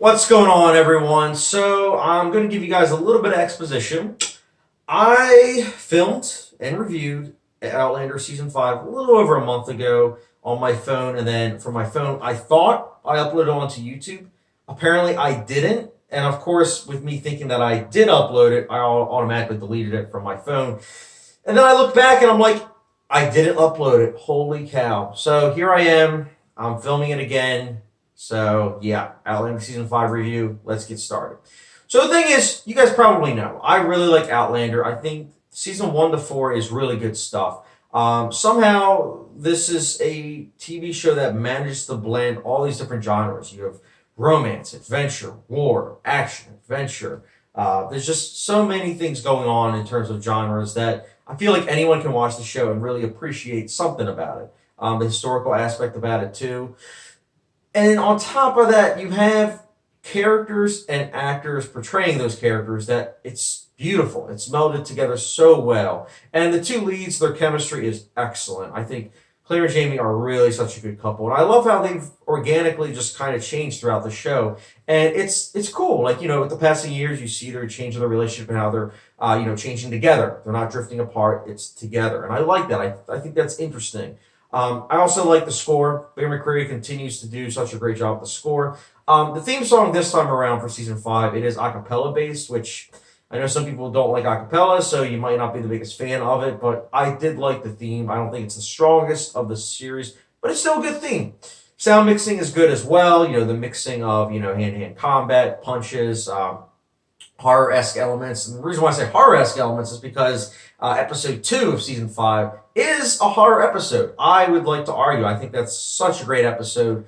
What's going on, everyone? So, I'm going to give you guys a little bit of exposition. I filmed and reviewed Outlander Season 5 a little over a month ago on my phone, and then from my phone, I thought I uploaded it onto YouTube. Apparently, I didn't, and of course, with me thinking that I did upload it, I automatically deleted it from my phone. And then I look back and I'm like, I didn't upload it. Holy cow. So, here I am. I'm filming it again. So, yeah, Outlander Season 5 review. Let's get started. So, the thing is, you guys probably know, I really like Outlander. I think Season 1 to 4 is really good stuff. Somehow, this is a TV show that manages to blend all these different genres. You have romance, adventure, war, action, adventure. There's just so many things going on in terms of genres that I feel like anyone can watch the show and really appreciate something about it. The historical aspect about it, too. And on top of that, you have characters and actors portraying those characters that it's beautiful. It's melded together so well. And the two leads, their chemistry is excellent. I think Claire and Jamie are really such a good couple. And I love how they've organically just kind of changed throughout the show. And it's cool. Like, with the passing years, you see their change in their relationship and how they're, changing together. They're not drifting apart. It's together. And I like that. I think that's interesting. I also like the score. Bear McCreary continues to do such a great job with the score. The theme song this time around for season 5, it is a cappella based, which I know some people don't like a cappella, so you might not be the biggest fan of it, but I did like the theme. I don't think it's the strongest of the series, but it's still a good theme. Sound mixing is good as well. The mixing of, hand-to-hand combat, punches, horror-esque elements. And the reason why I say horror-esque elements is because episode 2 of season 5 is a horror episode. I would like to argue. I think that's such a great episode.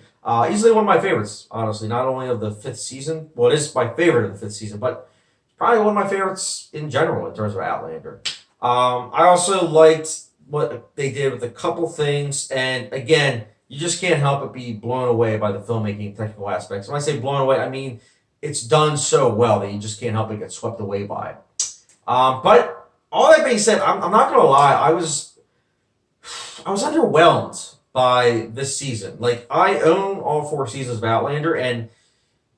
Easily one of my favorites, honestly. Not only of the 5th season. Well, it is my favorite of the 5th season, but probably one of my favorites in general in terms of Outlander. I also liked what they did with a couple things. And again, you just can't help but be blown away by the filmmaking technical aspects. When I say blown away, I mean it's done so well that you just can't help but get swept away by it. But all that being said, I'm not going to lie. I was underwhelmed by this season. Like, I own all 4 seasons of Outlander, and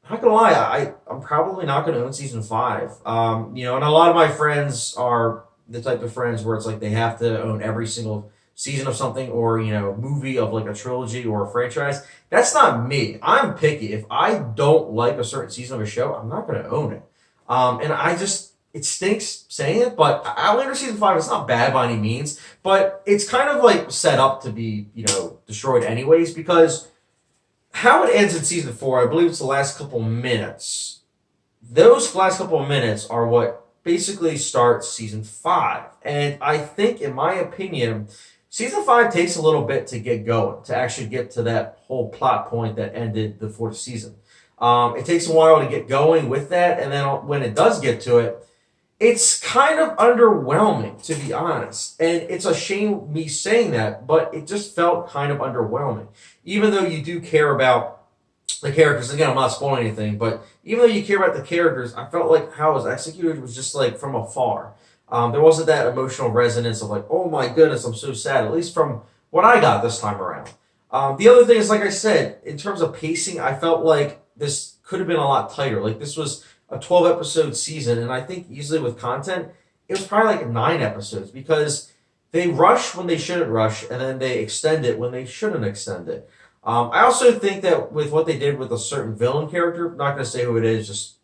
I'm not gonna lie, I'm probably not gonna own season 5. And a lot of my friends are the type of friends where it's like they have to own every single season of something or movie of like a trilogy or a franchise. That's not me. I'm picky. If I don't like a certain season of a show, I'm not gonna own it. And it stinks saying it, but Outlander Season 5 is not bad by any means, but it's kind of like set up to be, destroyed anyways, because how it ends in Season 4, I believe it's the last couple minutes. Those last couple of minutes are what basically starts Season 5. And I think, in my opinion, Season 5 takes a little bit to get going, to actually get to that whole plot point that ended the 4th season. It takes a while to get going with that, and then when it does get to it, it's kind of underwhelming, to be honest. And it's a shame me saying that, but it just felt kind of underwhelming. Even though you do care about the characters, again, I'm not spoiling anything, but even though you care about the characters, I felt like how it was executed was just like from afar. There wasn't that emotional resonance of like, oh my goodness, I'm so sad, at least from what I got this time around. The other thing is, like I said, in terms of pacing, I felt like this could have been a lot tighter. Like, this was a 12-episode season, and I think easily with content, it was probably like 9 episodes because they rush when they shouldn't rush, and then they extend it when they shouldn't extend it. I also think that with what they did with a certain villain character, I'm not going to say who it is, just,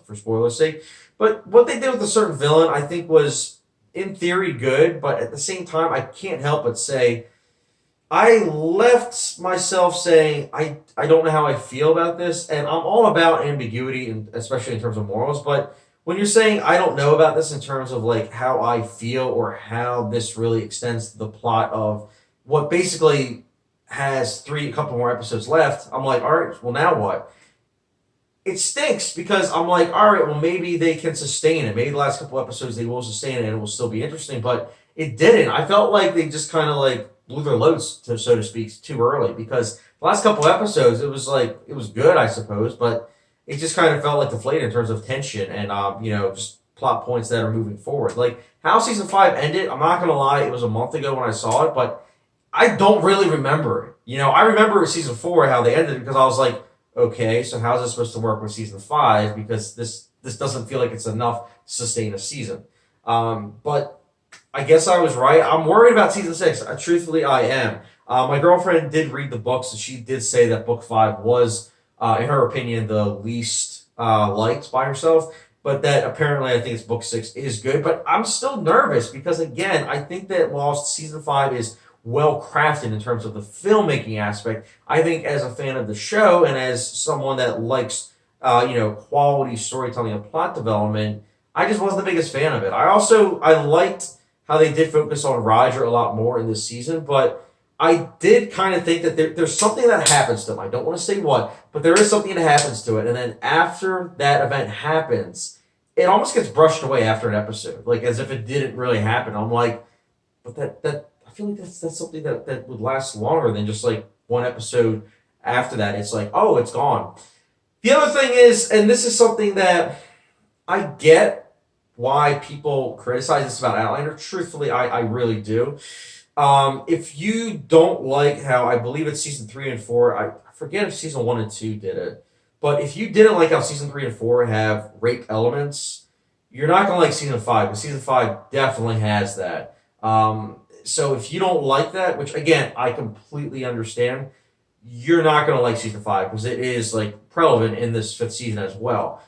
for spoiler's sake, but what they did with a certain villain, I think was, in theory, good, but at the same time, I can't help but say, I left myself saying, I don't know how I feel about this, and I'm all about ambiguity, and especially in terms of morals, but when you're saying I don't know about this in terms of like how I feel or how this really extends to the plot of what basically has a couple more episodes left, I'm like, all right, well, now what? It stinks because I'm like, all right, well, maybe they can sustain it. Maybe the last couple episodes they will sustain it and it will still be interesting, but it didn't. I felt like they just kind of like blew their loads, so to speak, too early because the last couple episodes, it was good, I suppose, but it just kind of felt like deflated in terms of tension and, just plot points that are moving forward. Like, how Season 5 ended, I'm not going to lie, it was a month ago when I saw it, but I don't really remember it. I remember Season 4, how they ended, because I was like, okay, so how's this supposed to work with season 5? Because this doesn't feel like it's enough to sustain a season. But I guess I was right. I'm worried about season 6. Truthfully, I am. My girlfriend did read the books, and she did say that book 5 was, in her opinion, the least liked by herself. But that apparently, I think it's book 6 is good. But I'm still nervous because, again, I think that Lost season 5 is well crafted in terms of the filmmaking aspect. I think as a fan of the show and as someone that likes, quality storytelling and plot development, I just wasn't the biggest fan of it. I liked how they did focus on Roger a lot more in this season, but I did kind of think that there's something that happens to him. I don't want to say what, but there is something that happens to it, and then after that event happens, it almost gets brushed away after an episode, like as if it didn't really happen. I'm like, but that I feel like that's something that would last longer than just like one episode after that. It's like, oh, it's gone. The other thing is, and this is something that I get why people criticize this about Outlander. Truthfully, I really do. If you don't like how I believe it's season 3 and 4, I forget if season 1 and 2 did it, but if you didn't like how season 3 and 4 have rape elements, you're not gonna like season 5. But season 5 definitely has that. So if you don't like that, which again I completely understand, you're not gonna like season 5 because it is like prevalent in this 5th season as well.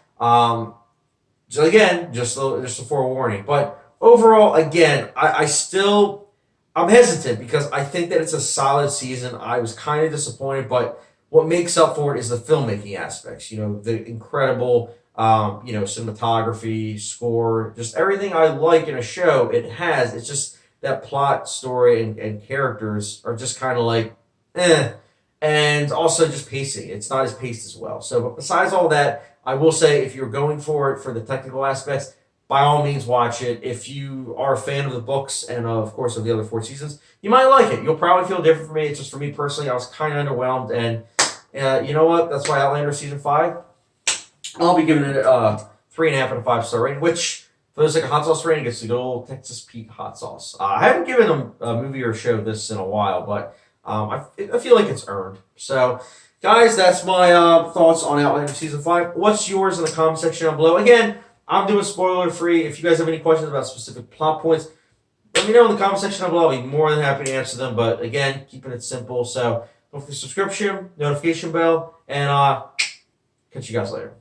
So again, just a forewarning. But overall, again, I still I'm hesitant because I think that it's a solid season. I was kind of disappointed, but what makes up for it is the filmmaking aspects. The incredible, cinematography, score, just everything I like in a show. It has. It's just that plot, story, and characters are just kind of like, eh. And also just pacing. It's not as paced as well. So, but besides all that, I will say if you're going for it for the technical aspects, by all means watch it. If you are a fan of the books and of course of the other 4 seasons, you might like it. You'll probably feel different from me. It's just for me personally, I was kind of underwhelmed, and you know what? That's why Outlander season 5, I'll be giving it a 3.5 out of 5 star rating, which for those like a hot sauce rating, it's the good old Texas Pete hot sauce. I haven't given a movie or show this in a while, but I feel like it's earned. So, guys, that's my thoughts on Outlander season 5. What's yours in the comment section down below? Again, I'm doing spoiler free. If you guys have any questions about specific plot points, let me know in the comment section down below. I'll be more than happy to answer them. But again, keeping it simple. So, don't forget subscription, notification bell, and catch you guys later.